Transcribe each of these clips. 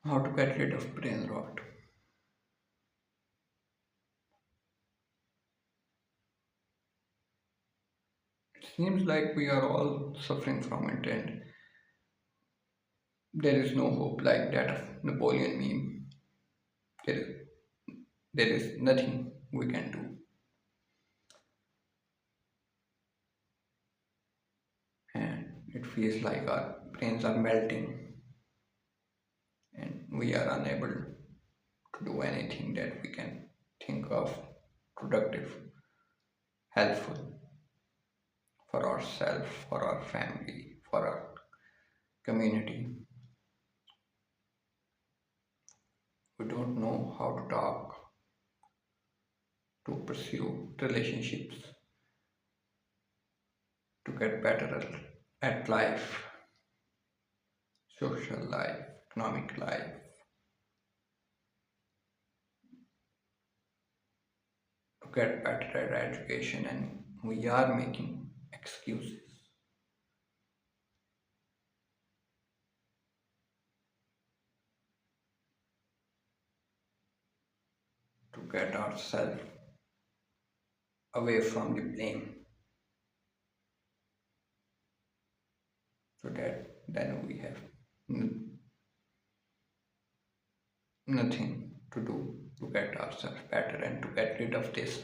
How to get rid of brain rot. It seems like we are all suffering from it, and there is no hope like that of Napoleon meme. There is, there is nothing we can do, and it feels like our brains are melting, and we are unable to do anything that we can think of productive, helpful for ourselves, for our family, for our community. We don't know how to talk, to pursue relationships, to get better at life, social life, economic life, to get better at education, and we are making excuses to get ourselves away from the blame, so that then we have nothing to do to get ourselves better and to get rid of this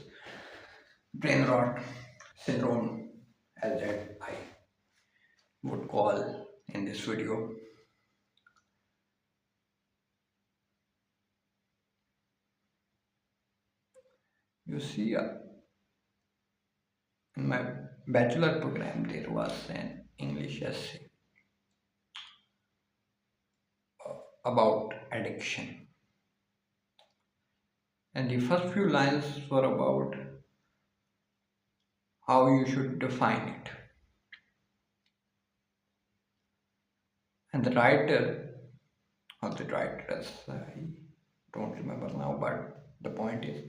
brain rot syndrome, as that I would call in this video. You see, in my bachelor program, there was an English essay about addiction, and the first few lines were about how you should define it. And the writer, or the writeress, I don't remember now, but the point is,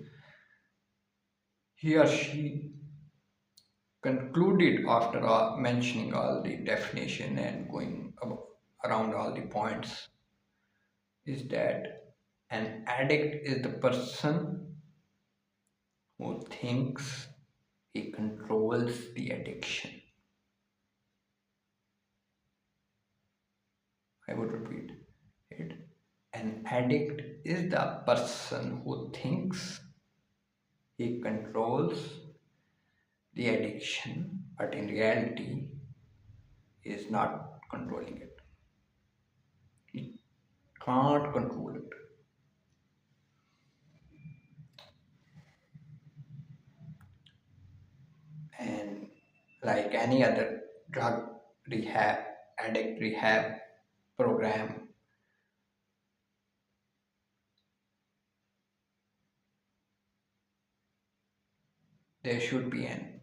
he or she concluded after mentioning all the definition and going around all the points is that an addict is the person who thinks he controls the addiction. I would repeat it. An addict is the person who thinks he controls the addiction, but in reality he is not controlling it. He can't control it. And like any other drug rehab, addict rehab program, there should be an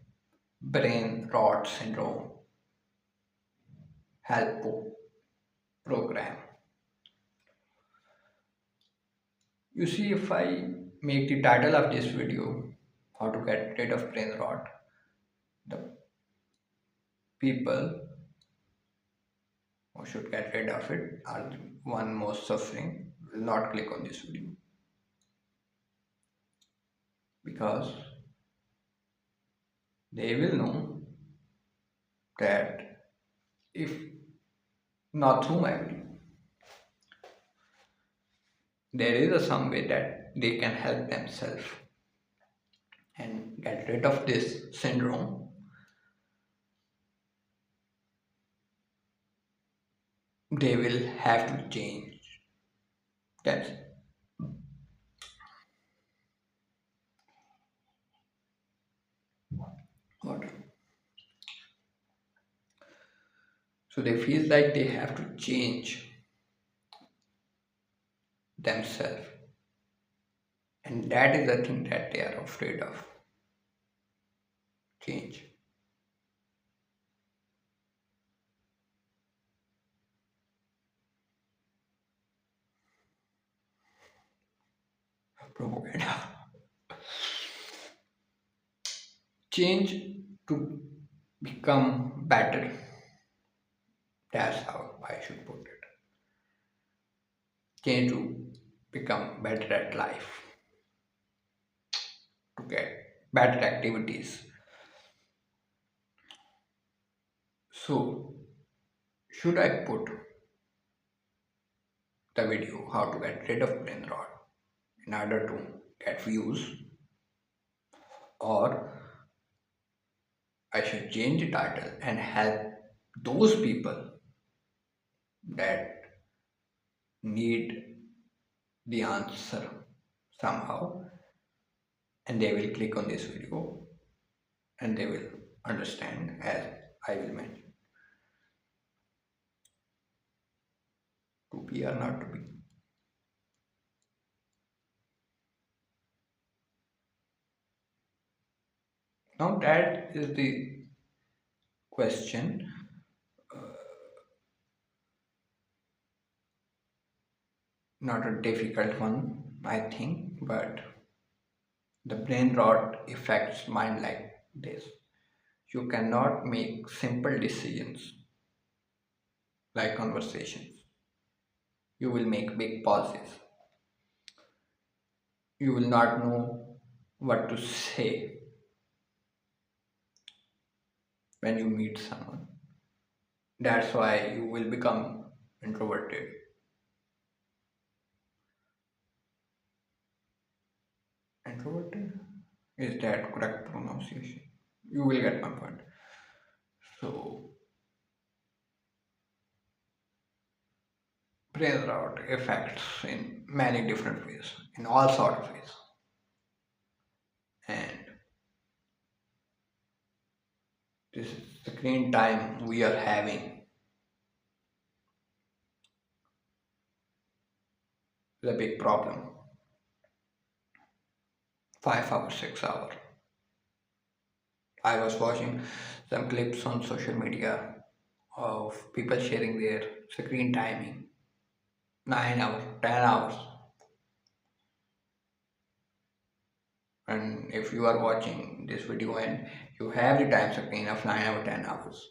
brain rot syndrome help program. You see, if I make the title of this video, how to get rid of brain rot, the people who should get rid of it are the one most suffering will not click on this video, because they will know that if not through my video, there is a some way that they can help themselves and get rid of this syndrome. They will have to change. That's what. So they feel like they have to change themselves, and that is the thing that they are afraid of, change. Propaganda. Change to become better. That's how I should put it. change to become better at life, to get better activities. So, should I put the video how to get rid of brain rot in order to get views, or I should change the title and help those people that need the answer somehow, and they will click on this video and they will understand as I will mention, to be or not to be. Now that is the question. Not a difficult one, I think, but the brain rot affects mind like this. You cannot make simple decisions like conversations. You will make big pauses. You will not know what to say when you meet someone. That's why you will become introverted. Introverted? Is that correct pronunciation? You will get my point. So, brain rot affects in many different ways, in all sort of ways. And this screen time we are having is a big problem. 5 hours, 6 hours. I was watching some clips on social media of people sharing their screen timing 9 hours, 10 hours. And if you are watching this video and you have the time screen of 9 hours, 10 hours,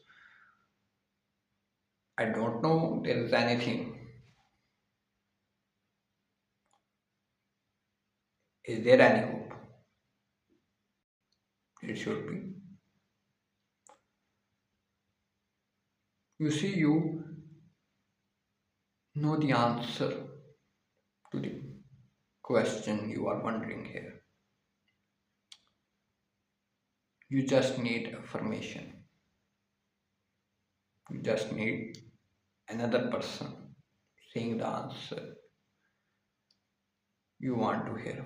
I don't know there is anything. Is there any hope? It should be. You see, you know the answer to the question you are wondering here. You just need affirmation. You just need another person saying the answer you want to hear.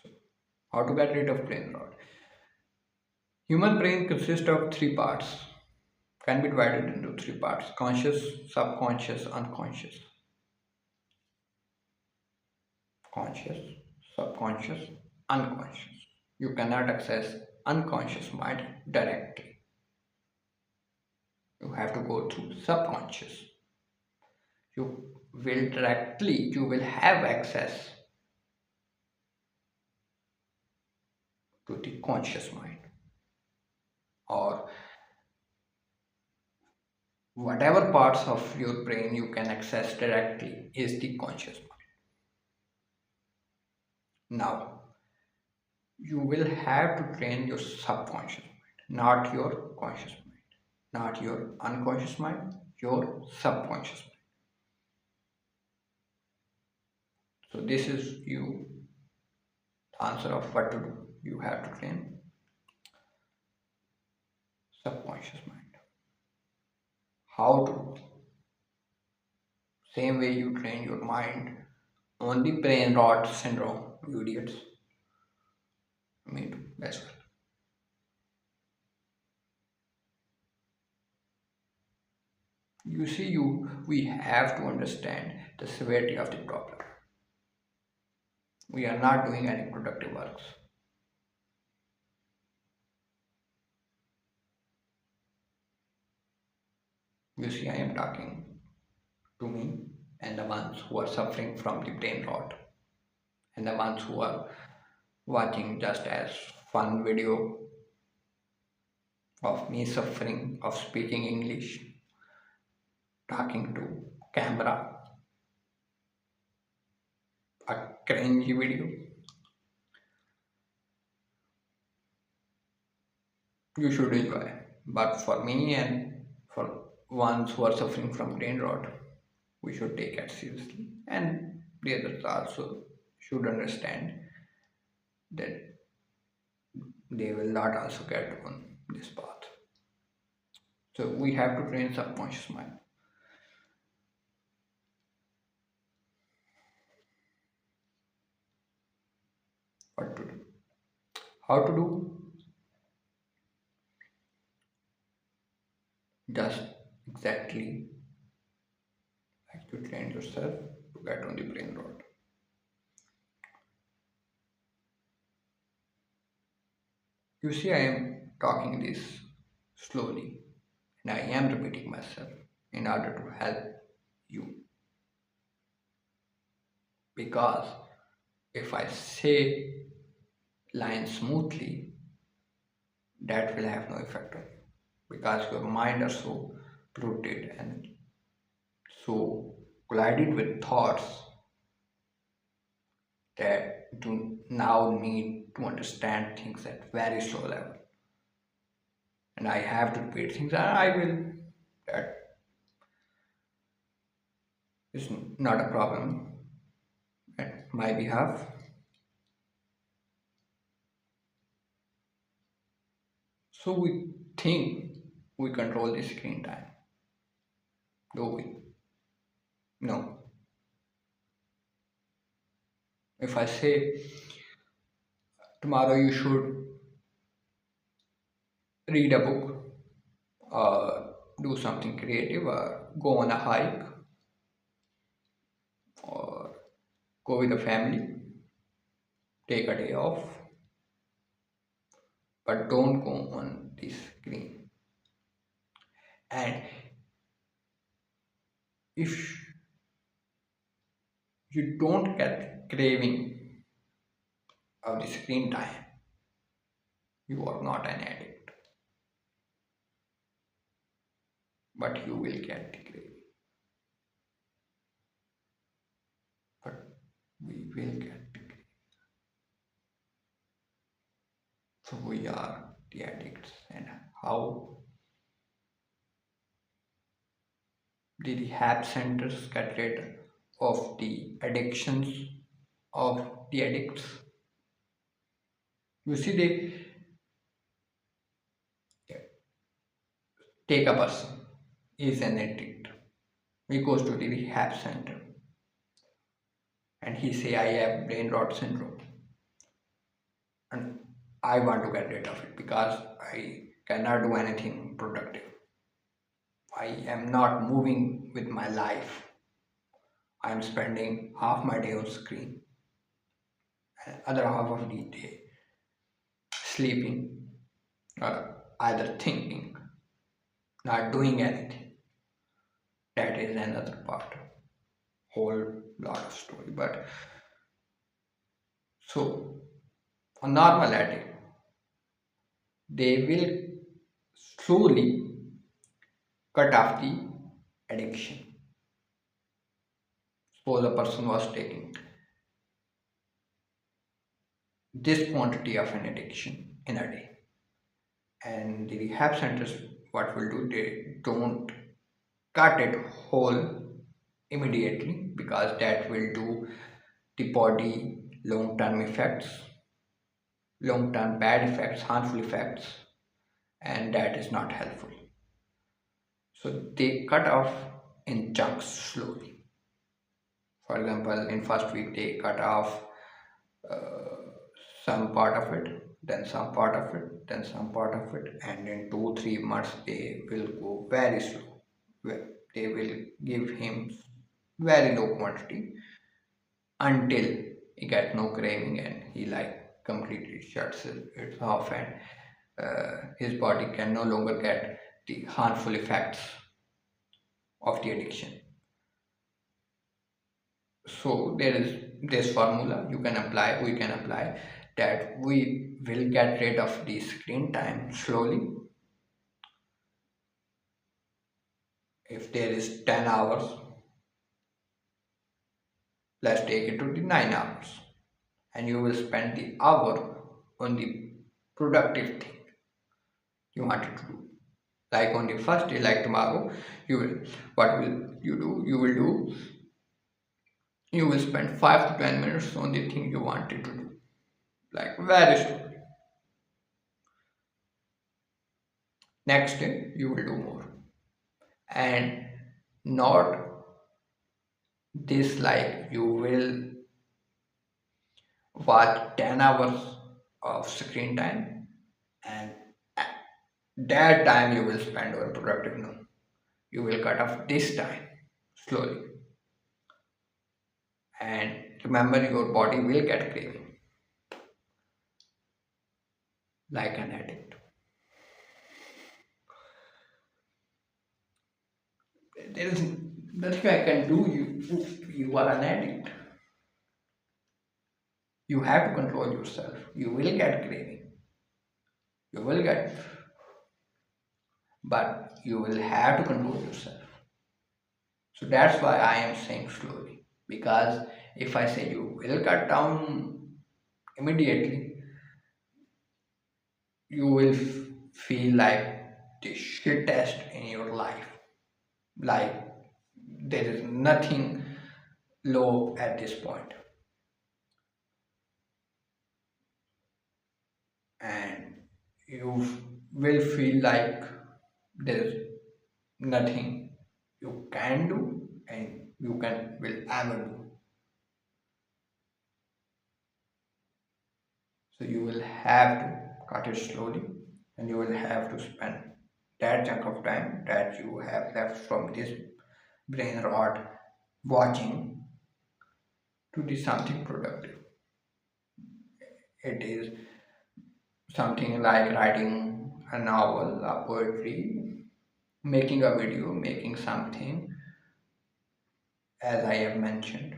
So, how to get rid of brain rot? Human brain consists of three parts, can be divided into three parts: conscious, subconscious, unconscious. Conscious, subconscious, unconscious. You cannot access unconscious mind directly. You have to go through subconscious. You will have access to the conscious mind, or whatever parts of your brain you can access directly is the conscious mind. Now, you will have to train your subconscious mind, not your conscious mind, not your unconscious mind, your subconscious mind. So this is you the answer of what to do. You have to train subconscious mind. How to do? Same way you train your mind on the brain rot syndrome, you idiots. Me too, that's well. You see, we have to understand the severity of the problem. We are not doing any productive works. You see, I am talking to me and the ones who are suffering from the brain rot, and the ones who are watching just as fun video of me suffering of speaking English. talking to camera, a cringy video, you should enjoy. But for me and for ones who are suffering from brain rot, we should take it seriously. And the others also should understand that they will not also get on this path. So we have to train subconscious mind. What to do? How to do? Just exactly like you train yourself to get on the brain rot. You see, I am talking this slowly and I am repeating myself in order to help you. Because if I say lines smoothly, that will have no effect on you. Because your mind are so polluted and so collided with thoughts that do now need to understand things at very slow level. And I have to repeat things and I will. That is not a problem at my behalf. So we think we control the screen time, do we? No. If I say tomorrow you should read a book or do something creative or go on a hike or go with the family, take a day off, but don't go on the screen. And if you don't get craving of the screen time, you are not an addict, but you will get the craving. But we will get the craving. So we are the addicts. And how the rehab centers get rid of the addictions of the addicts? You see, they take a person, is an addict. He goes to the rehab center and he say, I have brain rot syndrome and I want to get rid of it because I cannot do anything productive. I am not moving with my life. I am spending half my day on screen and other half of the day sleeping or either thinking, not doing anything. That is another part, whole lot of story. But so a normal addict, they will slowly cut off the addiction. Suppose a person was taking this quantity of an addiction in a day, and the rehab centers, what will do, they don't cut it whole immediately because that will do the body long term effects, long term bad effects, harmful effects, and that is not helpful. So they cut off in chunks slowly. For example, in first week they cut off some part of it, then some part of it, then some part of it, and in 2 3 months they will go very slow. They will give him very low quantity until he gets no craving and he like completely shuts it off and his body can no longer get the harmful effects of the addiction. So there is this formula you can apply, we can apply, that we will get rid of the screen time slowly If there is 10 hours, let's take it to the 9 hours, and you will spend the hour on the productive thing you wanted to do. Like on the first day, like tomorrow, you will what will you do? You will spend 5 to 10 minutes on the thing you wanted to do. Like very slowly. Next day you will do more. And not this like you will watch 10 hours of screen time and that time you will spend on productive. No. You will cut off this time slowly. And remember your body will get craving like an addict. There is nothing I can do. You are an addict. You have to control yourself. You will get craving. You will get, but you will have to control yourself. So that's why I am saying slowly. Because if I say you will cut down immediately, you will feel like the shittest in your life. Like there is nothing low at this point. And you will feel like there's nothing you can do and you can will ever do. So you will have to cut it slowly and you will have to spend that chunk of time that you have left from this brain rot watching to do something productive. It is something like writing a novel, a poetry, making a video, making something, as I have mentioned,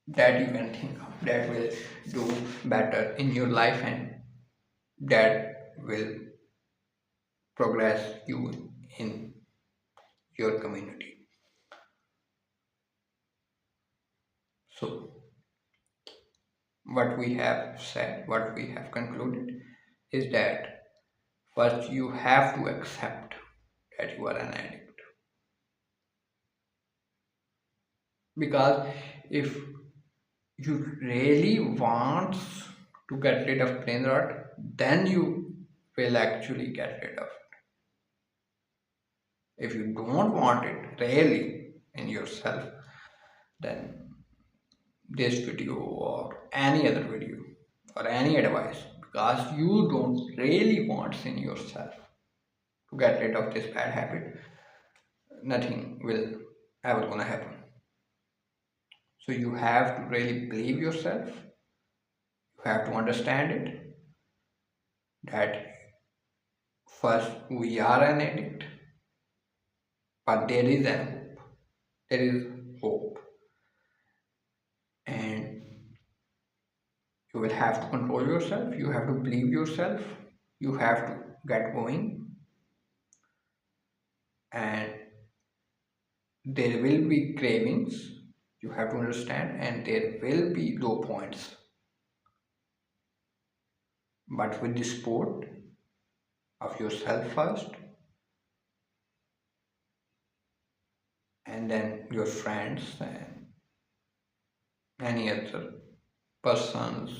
that you can think of that will do better in your life and that will progress you in your community. So, what we have said, what we have concluded is that first you have to accept that you are an addict. Because if you really want to get rid of brain rot, then you will actually get rid of it. If you don't want it really in yourself, then this video or any other video or any advice, because you don't really want in yourself to get rid of this bad habit, nothing will ever gonna happen. So you have to really believe yourself. You have to understand it that first we are an addict, but there is an hope. There is hope, and you will have to control yourself. You have to believe yourself. You have to get going, and there will be cravings. You have to understand, and there will be low points. But with the support of yourself first, and then your friends and any other persons,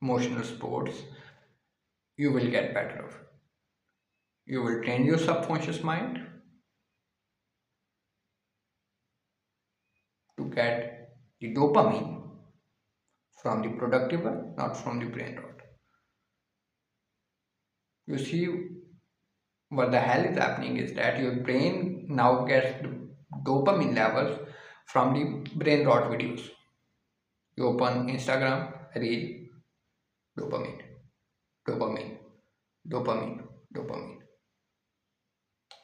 emotional sports, you will get better of it. You will train your subconscious mind to get the dopamine from the productive one, not from the brain rot. You see, what the hell is happening is that your brain now gets the dopamine levels from the brain rot videos. You open Instagram, reel, dopamine, dopamine, dopamine, dopamine.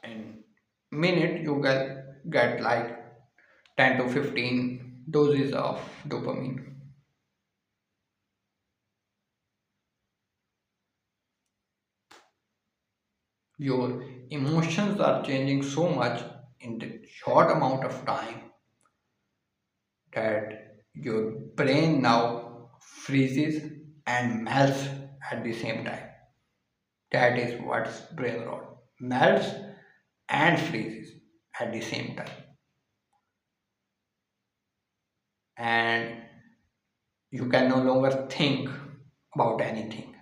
And minute you get like 10 to 15 doses of dopamine. Your emotions are changing so much in the short amount of time that your brain now freezes and melts at the same time. That is what's brain rot. Melts and freezes at the same time. And you can no longer think about anything.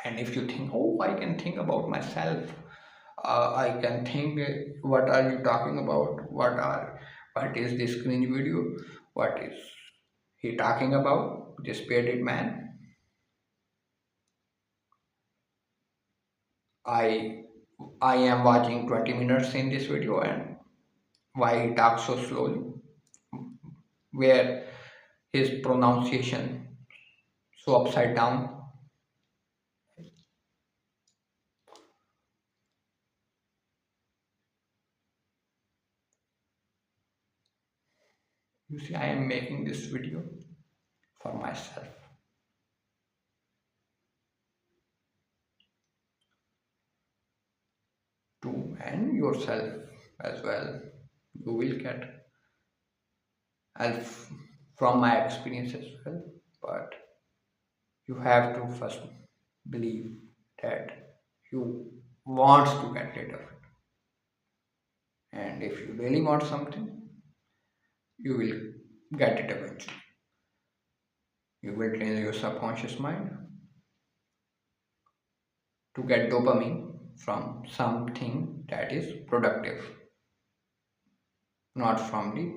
And if you think, oh, I can think about myself, I can think, what are you talking about? What is this cringe video? What is he talking about? This bearded man? I I am watching 20 minutes in this video, and why he talks so slowly? Where his pronunciation so upside down? You see, I am making this video for myself too, and yourself as well. You will get help from my experience as well, but you have to first believe that you want to get rid of it. And if you really want something, you will get it eventually. You will train your subconscious mind to get dopamine from something that is productive, not from the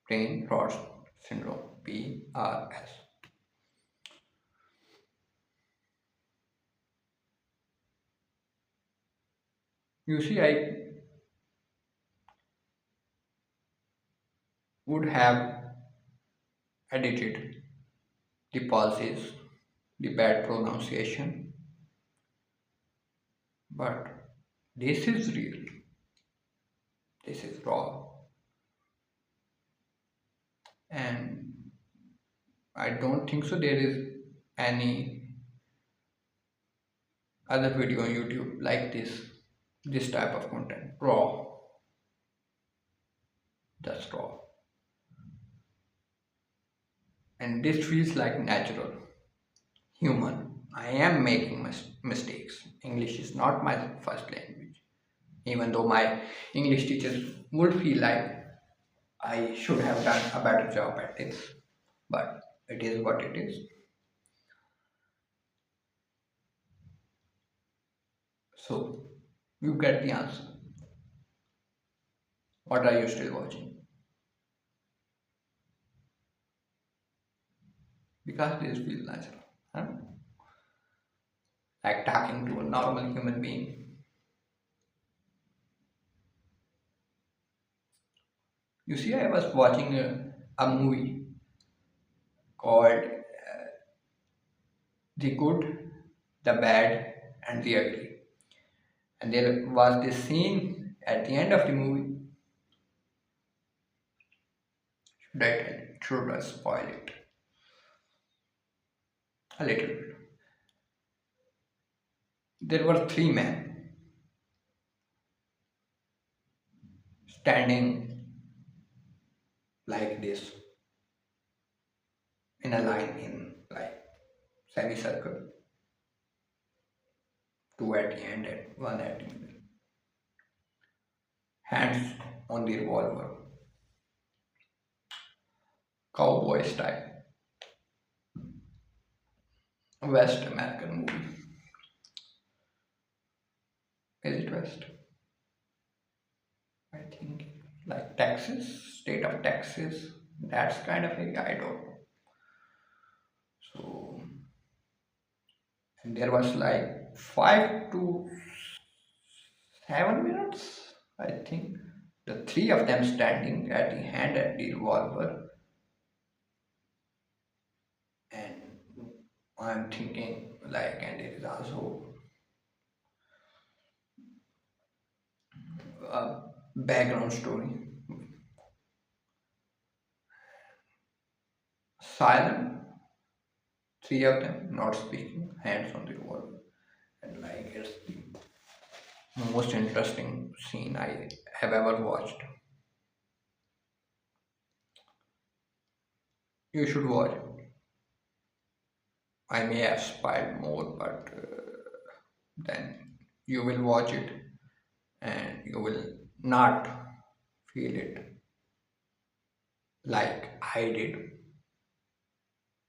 brain rot syndrome, PRS. You see, I would have edited the pauses, the bad pronunciation, but this is real, this is raw, and I don't think so there is any other video on YouTube like this type of content. Raw, just raw. And this feels like natural, human. I am making mistakes. English is not my first language. Even though my English teachers would feel like I should have done a better job at this, but it is what it is. So you get the answer. What are you still watching? Because this feels natural. Huh? Like talking to a normal human being. You see, I was watching a movie called The Good, the Bad, and the Ugly. And there was this scene at the end of the movie. Should I tell it? Should I spoil it? A little bit. There were three men standing like this in a line in like semicircle, two at the end and one at the middle. Hands on the revolver, cowboy style, West American movie. Is it West? I think like Texas, state of Texas. That's kind of area. I don't know. So, and there was like 5 to 7 minutes, I think. The three of them standing at the hand at the revolver, and I'm thinking like, and there is also a background story. Silent, three of them not speaking, hands on the revolver, and like it's the most interesting scene I have ever watched. You should watch it. I may have spoiled more, but then you will watch it and you will not feel it like I did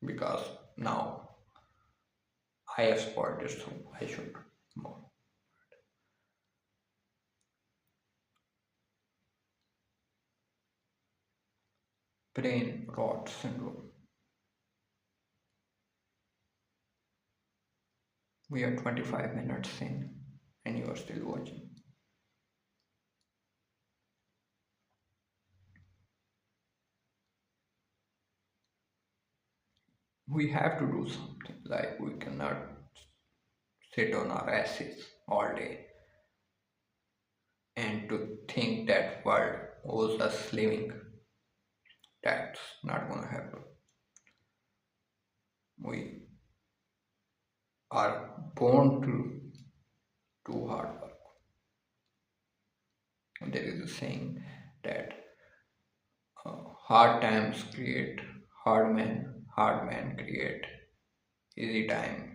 because now I have spoiled it, so I should more. Brain rot syndrome. We are 25 minutes in and you are still watching. We have to do something. Like we cannot sit on our asses all day and to think that world owes us living. That's not gonna happen. We are born to do hard work. And there is a saying that hard times create hard men create easy time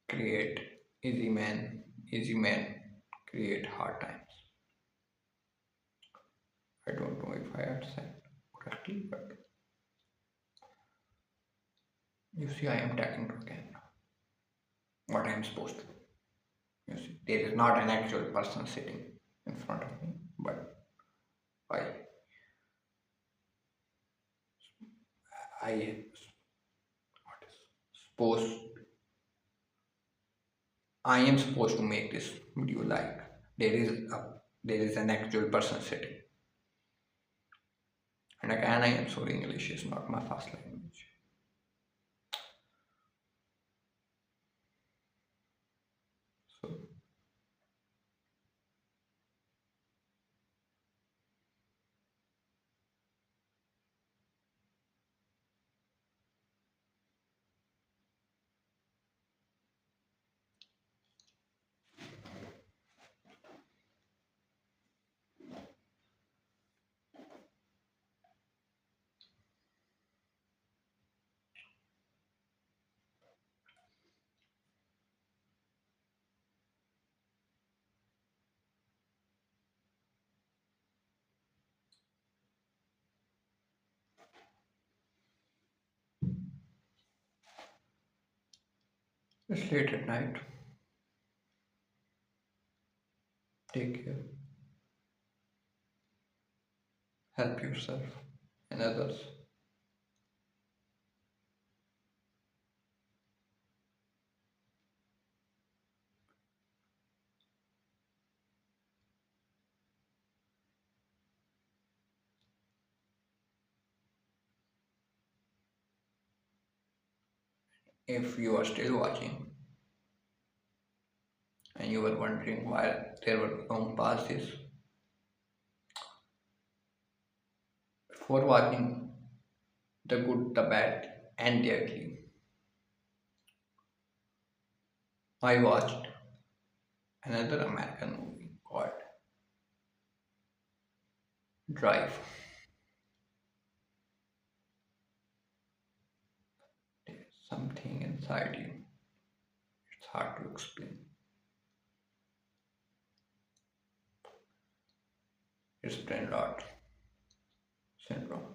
create easy men create hard times. I don't know if I had said correctly, but you see, I am talking to again what I am supposed to do. You see, there is not an actual person sitting in front of me, but I I what is supposed I am supposed to make this video like there is an actual person sitting. And again, I am sorry, English is not my first language. So it's late at night. Take care. Help yourself and others. If you are still watching and you were wondering why there were long pauses before watching the good, the bad, and the ugly, I watched another American movie called Drive. There's something inside you. It's hard to explain. It's brain rot syndrome.